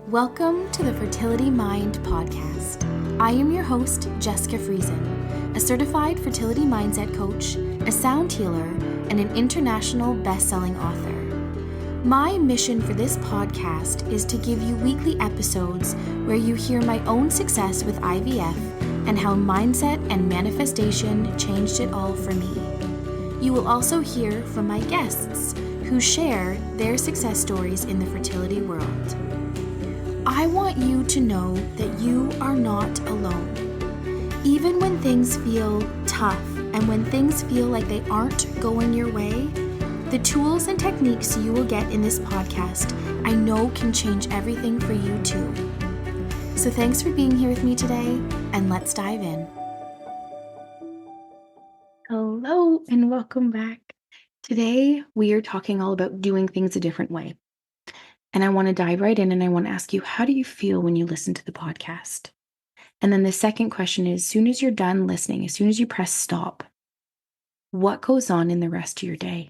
Welcome to the Fertility Mind podcast. I am your host, Jessica Friesen, a certified fertility mindset coach, a sound healer, and an international best-selling author. My mission for this podcast is to give you weekly episodes where you hear my own success with IVF and how mindset and manifestation changed it all for me. You will also hear from my guests who share their success stories in the fertility world. I want you to know that you are not alone. Even when things feel tough and when things feel like they aren't going your way, the tools and techniques you will get in this podcast, I know can change everything for you too. So thanks for being here with me today, and let's dive in. Hello, and welcome back. Today, we are talking all about doing things a different way. And I want to dive right in and I want to ask you, how do you feel when you listen to the podcast? And then the second question is, as soon as you're done listening, as soon as you press stop, what goes on in the rest of your day?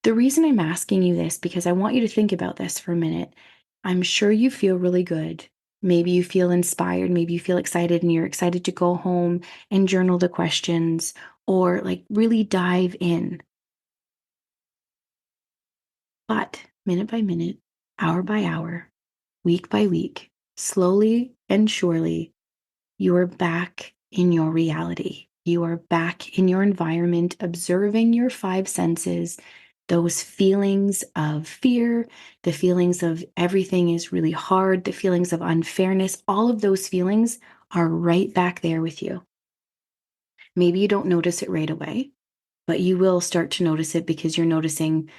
The reason I'm asking you this, because I want you to think about this for a minute. I'm sure you feel really good. Maybe you feel inspired. Maybe you feel excited and you're excited to go home and journal the questions or like really dive in. But minute by minute, hour by hour, week by week, slowly and surely, you are back in your reality. You are back in your environment, observing your five senses, those feelings of fear, the feelings of everything is really hard, the feelings of unfairness, all of those feelings are right back there with you. Maybe you don't notice it right away, but you will start to notice it because you're noticing,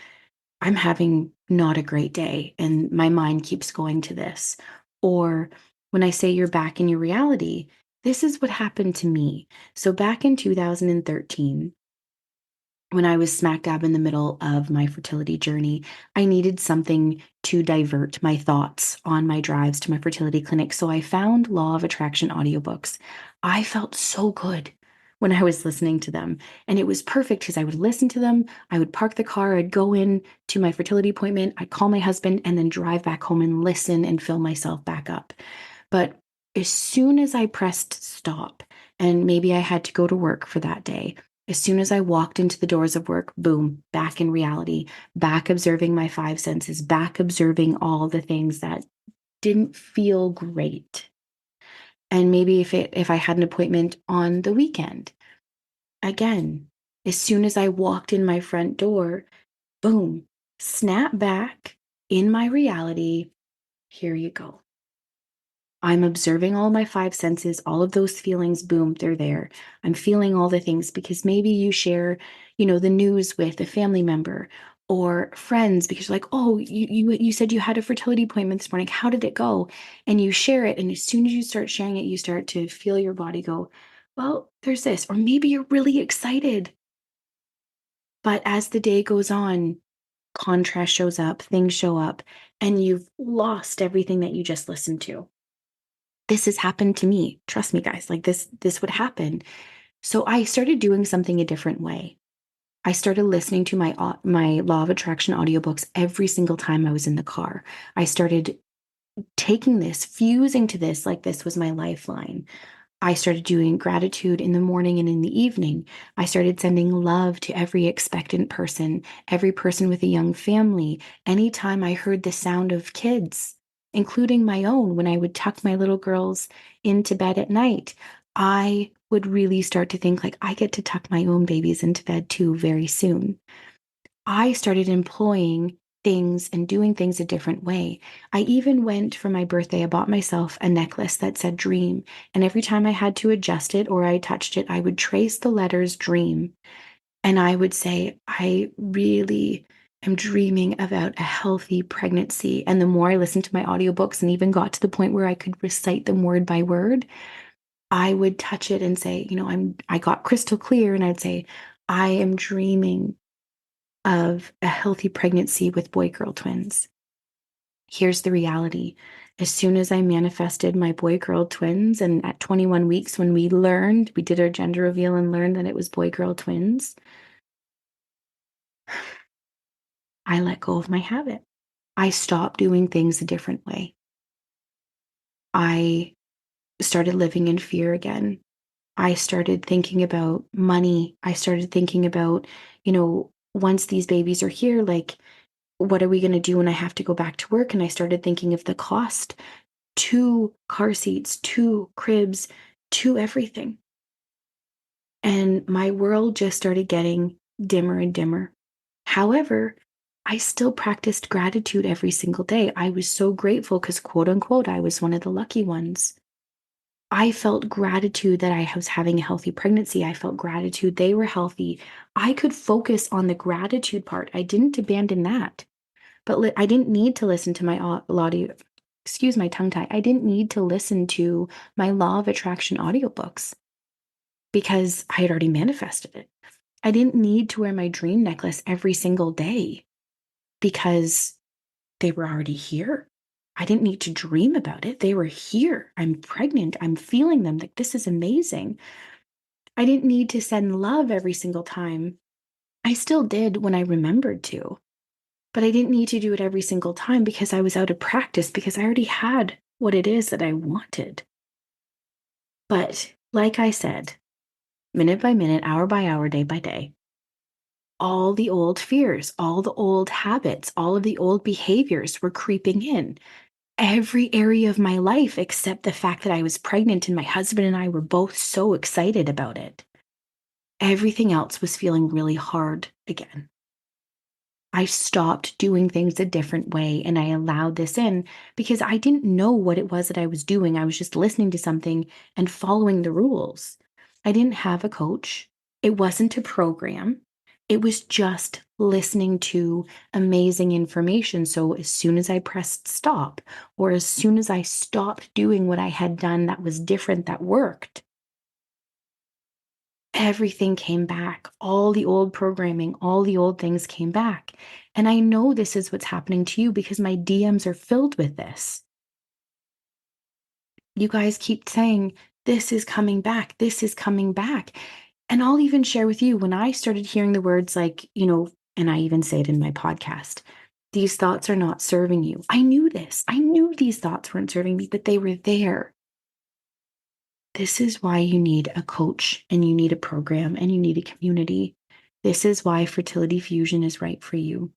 I'm having not a great day and my mind keeps going to this. Or when I say you're back in your reality, this is what happened to me. So back in 2013, when I was smack dab in the middle of my fertility journey, I needed something to divert my thoughts on my drives to my fertility clinic. So I found Law of Attraction audiobooks. I felt so good when I was listening to them. And it was perfect because I would listen to them. I would park the car. I'd go in to my fertility appointment. I'd call my husband and then drive back home and listen and fill myself back up. But as soon as I pressed stop, and maybe I had to go to work for that day, as soon as I walked into the doors of work, boom, back in reality, back observing my five senses, back observing all the things that didn't feel great. And maybe if I had an appointment on the weekend, again, as soon as I walked in my front door, boom, snap back in my reality. Here you go. I'm observing all my five senses, all of those feelings, boom, they're there. I'm feeling all the things because maybe you share, the news with a family member or friends because you're like, oh, you said you had a fertility appointment this morning. How did it go? And you share it. And as soon as you start sharing it, you start to feel your body go, well, there's this. Or maybe you're really excited. But as the day goes on, contrast shows up, things show up, and you've lost everything that you just listened to. This has happened to me. Trust me, guys, like this would happen. So I started doing something a different way. I started listening to my Law of Attraction audiobooks every single time I was in the car. I started taking this, fusing to this like this was my lifeline. I started doing gratitude in the morning and in the evening. I started sending love to every expectant person, every person with a young family. Anytime I heard the sound of kids, including my own, when I would tuck my little girls into bed at night, I would really start to think like I get to tuck my own babies into bed too very soon. I started employing things and doing things a different way. I even went for my birthday, I bought myself a necklace that said dream. And every time I had to adjust it or I touched it, I would trace the letters dream. And I would say, I really am dreaming about a healthy pregnancy. And the more I listened to my audiobooks and even got to the point where I could recite them word by word, I would touch it and say, I got crystal clear and I'd say, I am dreaming of a healthy pregnancy with boy-girl twins. Here's the reality. As soon as I manifested my boy-girl twins, and at 21 weeks, when we did our gender reveal and learned that it was boy-girl twins, I let go of my habit. I stopped doing things a different way. I started living in fear again. I started thinking about money. I started thinking about, once these babies are here, like, what are we going to do when I have to go back to work? And I started thinking of the cost to car seats, to cribs, to everything. And my world just started getting dimmer and dimmer. However, I still practiced gratitude every single day. I was so grateful because, quote unquote, I was one of the lucky ones. I felt gratitude that I was having a healthy pregnancy. I felt gratitude they were healthy. I could focus on the gratitude part. I didn't abandon that. But I didn't need to listen to my audio, excuse my tongue tie. I didn't need to listen to my law of attraction audiobooks because I had already manifested it. I didn't need to wear my dream necklace every single day because they were already here. I didn't need to dream about it. They were here. I'm pregnant. I'm feeling them. Like, this is amazing. I didn't need to send love every single time. I still did when I remembered to, but I didn't need to do it every single time because I was out of practice because I already had what it is that I wanted. But like I said, minute by minute, hour by hour, day by day, all the old fears, all the old habits, all of the old behaviors were creeping in. Every area of my life except the fact that I was pregnant and my husband and I were both so excited about it. Everything else was feeling really hard again. I stopped doing things a different way and I allowed this in because I didn't know what it was that I was doing. I was just listening to something and following the rules. I didn't have a coach. It wasn't a program. It was just listening to amazing information. So as soon as I pressed stop, or as soon as I stopped doing what I had done that was different, that worked, everything came back. All the old programming, all the old things came back. And I know this is what's happening to you because my DMs are filled with this. You guys keep saying, this is coming back. This is coming back. And I'll even share with you when I started hearing the words like, and I even say it in my podcast, these thoughts are not serving you. I knew this. I knew these thoughts weren't serving me, but they were there. This is why you need a coach and you need a program and you need a community. This is why Fertility Fusion is right for you.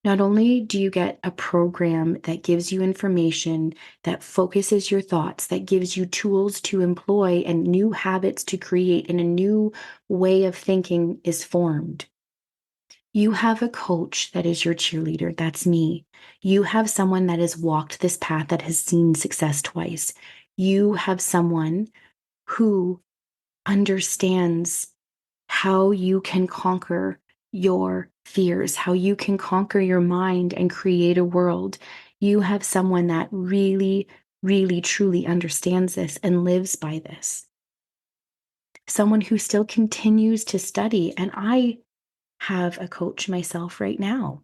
Not only do you get a program that gives you information, that focuses your thoughts, that gives you tools to employ and new habits to create, and a new way of thinking is formed. You have a coach that is your cheerleader. That's me. You have someone that has walked this path that has seen success twice. You have someone who understands how you can conquer your fears, how you can conquer your mind and create a world. You have someone that really, really, truly understands this and lives by this. Someone who still continues to study. And I have a coach myself right now.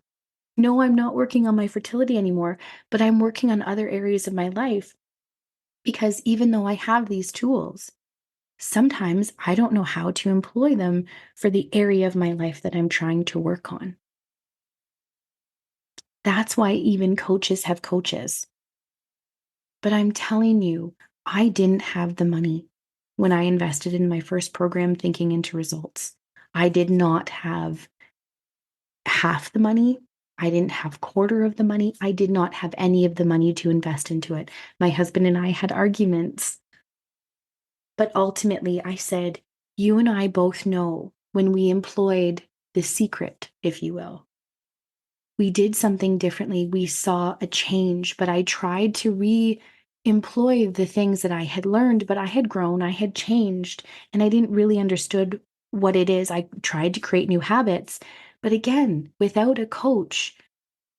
No, I'm not working on my fertility anymore, but I'm working on other areas of my life because even though I have these tools, sometimes I don't know how to employ them for the area of my life that I'm trying to work on. That's why even coaches have coaches. But I'm telling you, I didn't have the money when I invested in my first program thinking into results. I did not have half the money. I didn't have quarter of the money. I did not have any of the money to invest into it. My husband and I had arguments. But ultimately, I said, you and I both know when we employed the secret, if you will, we did something differently. We saw a change, but I tried to employ the things that I had learned, but I had grown, I had changed, and I didn't really understood what it is. I tried to create new habits, but again, without a coach,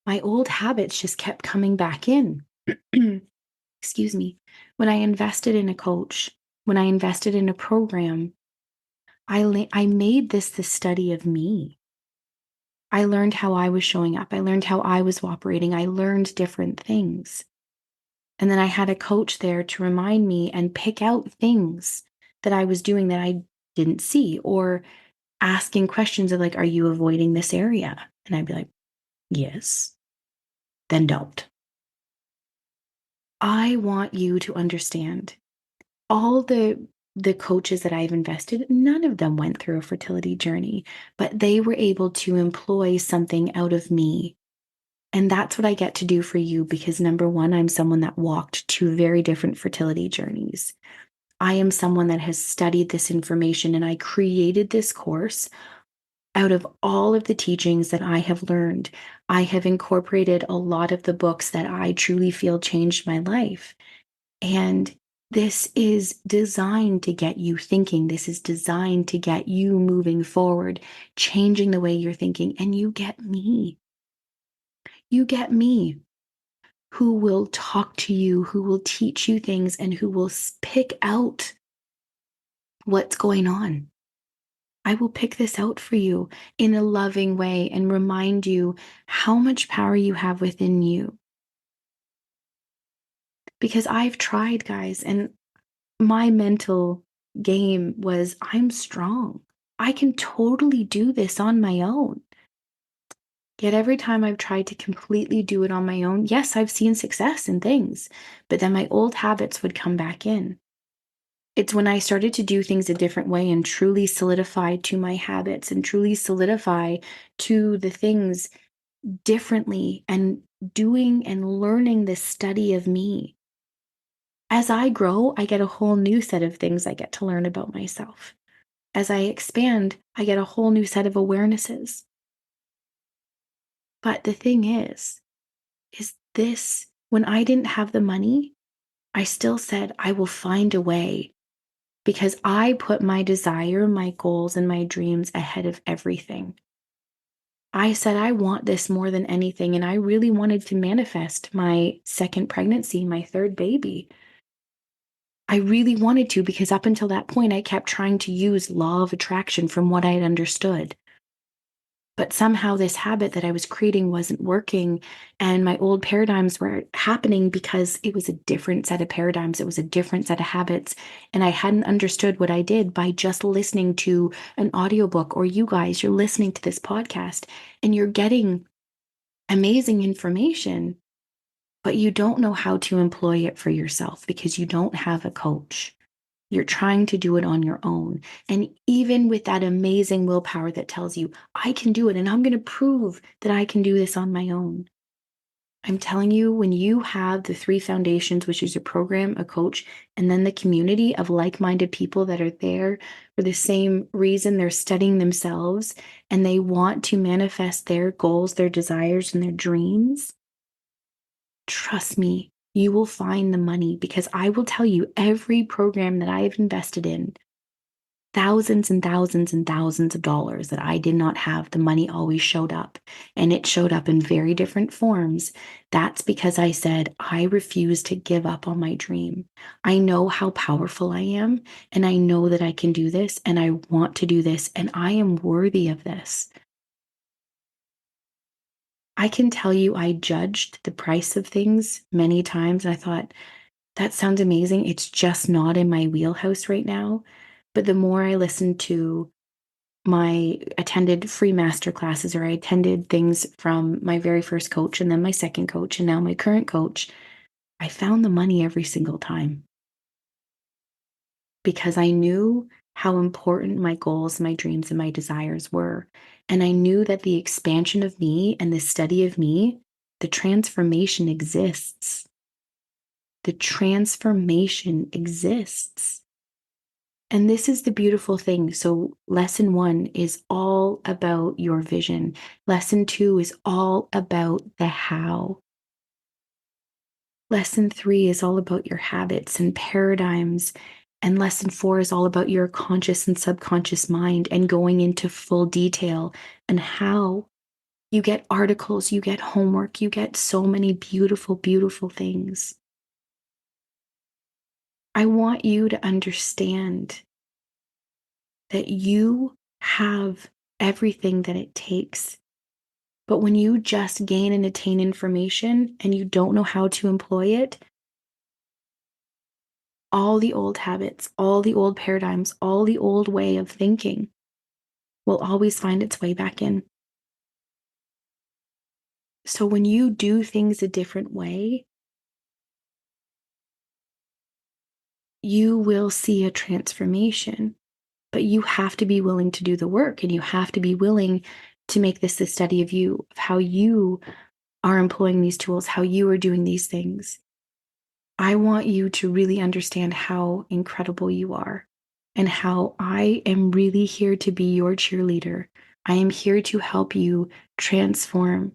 my old habits just kept coming back in. Excuse me. When I invested in a coach, when I invested in a program, I made this the study of me. I learned how I was showing up. I learned how I was operating. I learned different things. And then I had a coach there to remind me and pick out things that I was doing that I didn't see, or asking questions of like, are you avoiding this area? And I'd be like, yes. then don't. I want you to understand all the coaches that I've invested, none of them went through a fertility journey, but they were able to employ something out of me. And that's what I get to do for you because number one, I'm someone that walked two very different fertility journeys. I am someone that has studied this information and I created this course out of all of the teachings that I have learned. I have incorporated a lot of the books that I truly feel changed my life. And this is designed to get you thinking. This is designed to get you moving forward, changing the way you're thinking. And you get me. You get me who will talk to you, who will teach you things, and who will pick out what's going on. I will pick this out for you in a loving way and remind you how much power you have within you. Because I've tried, guys, and my mental game was I'm strong. I can totally do this on my own. Yet every time I've tried to completely do it on my own, yes, I've seen success in things, but then my old habits would come back in. It's when I started to do things a different way and truly solidify to my habits and truly solidify to the things differently and doing and learning this study of me. As I grow, I get a whole new set of things I get to learn about myself. As I expand, I get a whole new set of awarenesses. But the thing is this when I didn't have the money, I still said, I will find a way because I put my desire, my goals, and my dreams ahead of everything. I said, I want this more than anything. And I really wanted to manifest my second pregnancy, my third baby. I really wanted to because up until that point, I kept trying to use law of attraction from what I had understood. But somehow this habit that I was creating wasn't working. And my old paradigms were happening because it was a different set of paradigms. It was a different set of habits. And I hadn't understood what I did by just listening to an audiobook or you guys, you're listening to this podcast and you're getting amazing information, but you don't know how to employ it for yourself because you don't have a coach. You're trying to do it on your own. And even with that amazing willpower that tells you, I can do it and I'm going to prove that I can do this on my own. I'm telling you, when you have the three foundations, which is your program, a coach, and then the community of like minded people that are there for the same reason they're studying themselves and they want to manifest their goals, their desires, and their dreams, trust me, you will find the money because I will tell you every program that I have invested in, thousands and thousands and thousands of dollars that I did not have, the money always showed up. And it showed up in very different forms. That's because I said, I refuse to give up on my dream. I know how powerful I am, and I know that I can do this, and I want to do this, and I am worthy of this. I can tell you, I judged the price of things many times. I thought, that sounds amazing. It's just not in my wheelhouse right now. But the more I listened to my attended free master classes or I attended things from my very first coach and then my second coach and now my current coach, I found the money every single time because I knew how important my goals, my dreams, and my desires were. And I knew that the expansion of me and the study of me, the transformation exists. The transformation exists. And this is the beautiful thing. So, lesson one is all about your vision. Lesson two is all about the how. Lesson three is all about your habits and paradigms. And lesson four is all about your conscious and subconscious mind and going into full detail and how you get articles, you get homework, you get so many beautiful, beautiful things. I want you to understand that you have everything that it takes. But when you just gain and attain information and you don't know how to employ it, all the old habits, all the old paradigms, all the old way of thinking will always find its way back in. So when you do things a different way, you will see a transformation. But you have to be willing to do the work, and you have to be willing to make this a study of you, of how you are employing these tools, how you are doing these things. I want you to really understand how incredible you are and how I am really here to be your cheerleader. I am here to help you transform.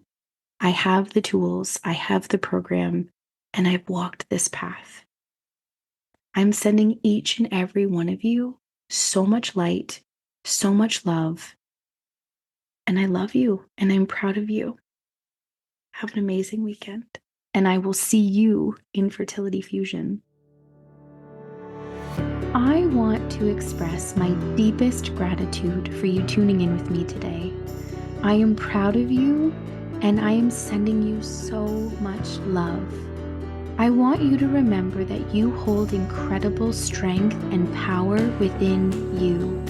I have the tools, I have the program, and I've walked this path. I'm sending each and every one of you so much light, so much love, and I love you and I'm proud of you. Have an amazing weekend, and I will see you in Fertility Fusion. I want to express my deepest gratitude for you tuning in with me today. I am proud of you, and I am sending you so much love. I want you to remember that you hold incredible strength and power within you.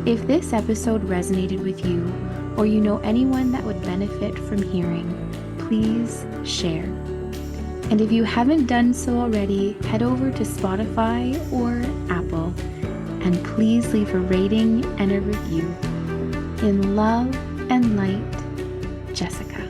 If this episode resonated with you, or you know anyone that would benefit from hearing, please share. And if you haven't done so already, head over to Spotify or Apple, and please leave a rating and a review. In love and light, Jessica.